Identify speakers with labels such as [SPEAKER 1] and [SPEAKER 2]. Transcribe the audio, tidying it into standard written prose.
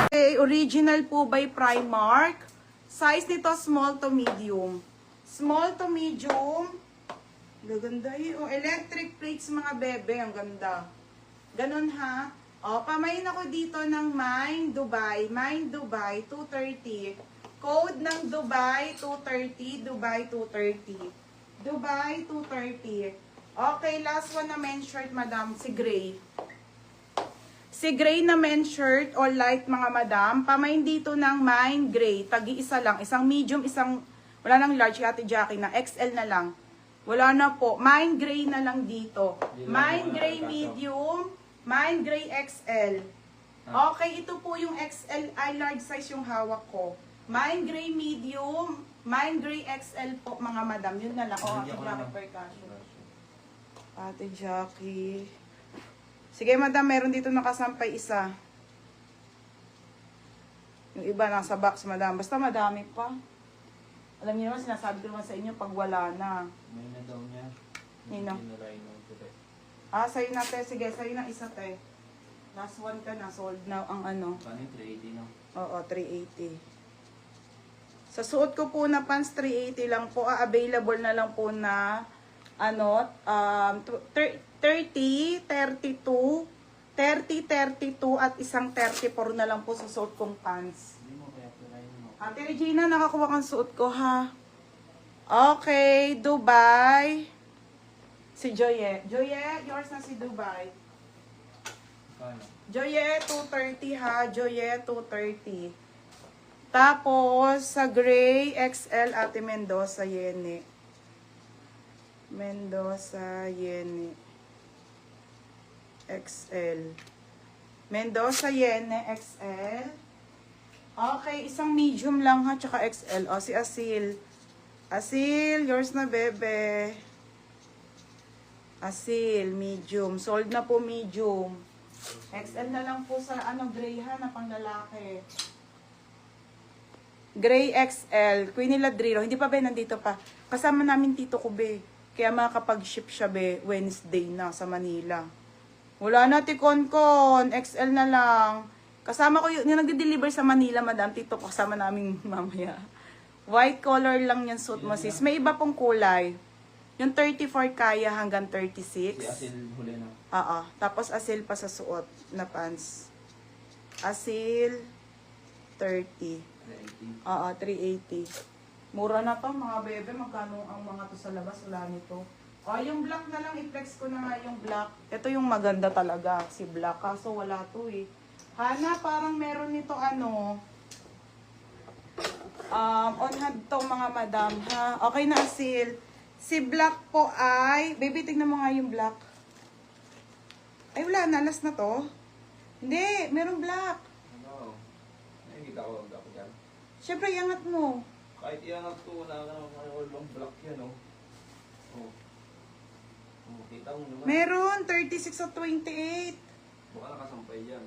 [SPEAKER 1] Okay, original po by Primark. Size nito small to medium. Small to medium. Gaganda yun. Oh, electric plates mga bebe. Ang ganda. Ganun ha. O, pamain ako dito ng Mind Dubai. Mind Dubai 230. Code ng Dubai 230. Dubai 230. Dubai 230. Okay, last one na men's shirt, madam. Si Gray. Si Gray na men's shirt or light, mga madam. Pamain dito ng Mind Gray. Tagi-isa lang. Isang medium, isang... Wala nang large, Ate Jackie na. XL na lang. Wala na po. Mind Gray na lang dito. Mind Gray medium. Mind Gray XL. Okay, ito po yung XL. Ay, large size yung hawak ko. Mind Gray medium. Mind Gray XL po, mga madam. Yun na lang. Oh, Ate Jackie percussion. Ate Jackie. Sige, madam. Meron dito nakasampay isa. Yung iba nasa box, madam. Basta madami pa. Alam niyo naman, sinasabi ko naman sa inyo pag wala na.
[SPEAKER 2] May na daw niya.
[SPEAKER 1] Nino?
[SPEAKER 2] Rhino today.
[SPEAKER 1] Sa'yo na, te. Sige, sa'yo na isa, te. Last one ka na. Sold now ang ano.
[SPEAKER 2] Paano yung 380 no?
[SPEAKER 1] Oo, 380. Sa suot ko po na pants, 380 lang po. Available na lang po na ano, 30, 32, 30, 32 at isang 34 na lang po sa suot kong pants.
[SPEAKER 2] Hindi mo kaya Rhino.
[SPEAKER 1] Ate Regina, nakakuha kang suot ko, ha? Okay, Dubai. Si Joye. Joye, yours na si Dubai.
[SPEAKER 2] Paano?
[SPEAKER 1] Joye, 230, ha? Joye, 230. Tapos, sa gray, XL, Ate Mendoza, Yene. Mendoza, Yene. XL. Mendoza, Yene, XL. Okay, isang medium lang ha, tsaka XL. O, si Asil. Asil, yours na, bebe. Asil, medium. Sold na po, medium. XL na lang po sa, ano, gray ha, na pang lalaki. Gray XL. Queenie Ladriro. Hindi pa ba, nandito pa. Kasama namin tito ko, be. Kaya makakapag-ship siya, be, Wednesday na sa Manila. Wala na, Tikon-Kon. XL na lang. Kasama ko yung nag-deliver sa Manila, madam. Tito ko, kasama namin mamaya. White color lang yan suit mo, sis. May iba pong kulay. Yung 34 kaya hanggang 36.
[SPEAKER 2] Si Asil huli na.
[SPEAKER 1] Oo. Tapos asil pa sa suot na pants. Asil 30.
[SPEAKER 2] 380.
[SPEAKER 1] Oo, 380. Mura na to, mga bebe. Magkano ang mga to sa labas? Wala nito. O, yung black na lang. I-flex ko na nga yung black. Ito yung maganda talaga. Si black. Kaso wala to eh. Hana, parang meron nito ano. On hand to mga madam, ha? Okay na, Asil. Si black po ay... Baby, tignan mo nga yung black. Ay, wala na. Last na to. Hindi, meron black.
[SPEAKER 2] Ano? Nakikita ko ang dapat yan.
[SPEAKER 1] Siyempre, iangat mo.
[SPEAKER 2] Kahit iangat ko na long block yan oh. Oh. Oh, kita mo naman.
[SPEAKER 1] Meron, 36 at 28.
[SPEAKER 2] Baka nakasampay yan.